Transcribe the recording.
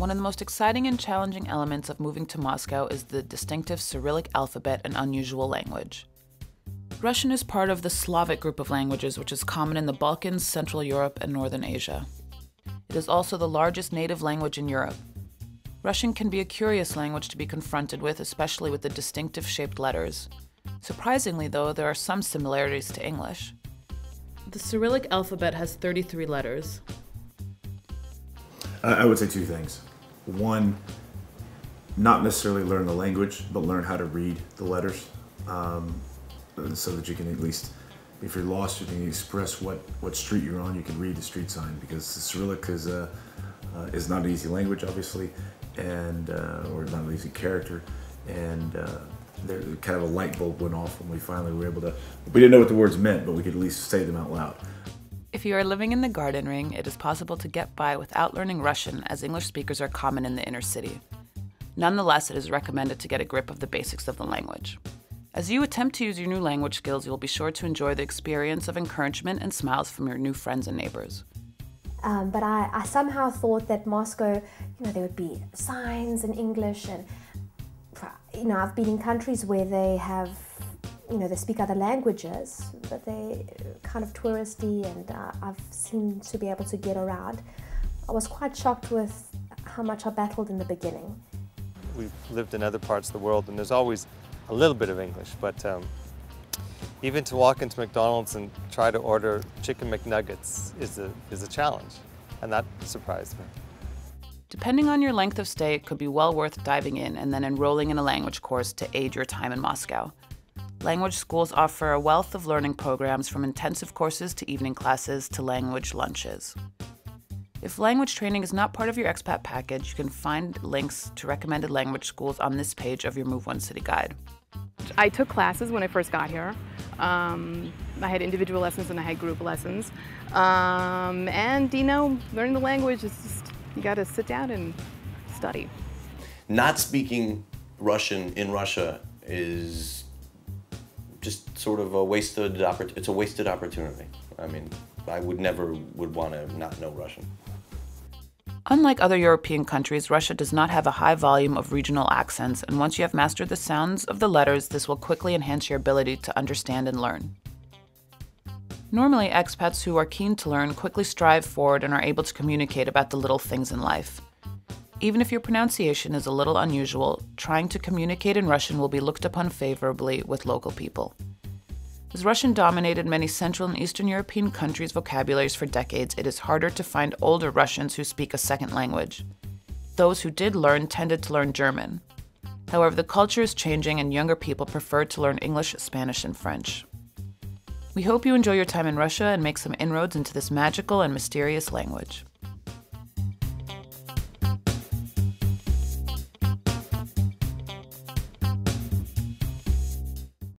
One of the most exciting and challenging elements of moving to Moscow is the distinctive Cyrillic alphabet and unusual language. Russian is part of the Slavic group of languages, which is common in the Balkans, Central Europe, and Northern Asia. It is also the largest native language in Europe. Russian can be a curious language to be confronted with, especially with the distinctive shaped letters. Surprisingly, though, there are some similarities to English. The Cyrillic alphabet has 33 letters. I would say two things. One, not necessarily learn the language, but learn how to read the letters, so that you can at least, if you're lost, you can express what street you're on. You can read the street sign, because the Cyrillic is not an easy language, obviously, and or not an easy character, and there kind of a light bulb went off when we finally were able to. We didn't know what the words meant, but we could at least say them out loud. If you are living in the Garden Ring, it is possible to get by without learning Russian, as English speakers are common in the inner city. Nonetheless, it is recommended to get a grip of the basics of the language. As you attempt to use your new language skills, you will be sure to enjoy the experience of encouragement and smiles from your new friends and neighbors. But I somehow thought that Moscow, there would be signs in English, and I've been in countries where they have, they speak other languages, but they're kind of touristy, and I've seemed to be able to get around. I was quite shocked with how much I battled in the beginning. We've lived in other parts of the world, and there's always a little bit of English, but even to walk into McDonald's and try to order chicken McNuggets is a challenge, and that surprised me. Depending on your length of stay, it could be well worth diving in and then enrolling in a language course to aid your time in Moscow. Language schools offer a wealth of learning programs, from intensive courses to evening classes to language lunches. If language training is not part of your expat package, you can find links to recommended language schools on this page of your MoveOne City Guide. I took classes when I first got here. I had individual lessons and I had group lessons. And learning the language is just, you got to sit down and study. Not speaking Russian in Russia is just sort of a wasted opportunity. It's a wasted opportunity. I mean, I would never want to not know Russian. Unlike other European countries, Russia does not have a high volume of regional accents, and once you have mastered the sounds of the letters, this will quickly enhance your ability to understand and learn. Normally, expats who are keen to learn quickly strive forward and are able to communicate about the little things in life. Even if your pronunciation is a little unusual, trying to communicate in Russian will be looked upon favorably with local people. As Russian dominated many Central and Eastern European countries' vocabularies for decades, it is harder to find older Russians who speak a second language. Those who did learn tended to learn German. However, the culture is changing and younger people prefer to learn English, Spanish, and French. We hope you enjoy your time in Russia and make some inroads into this magical and mysterious language.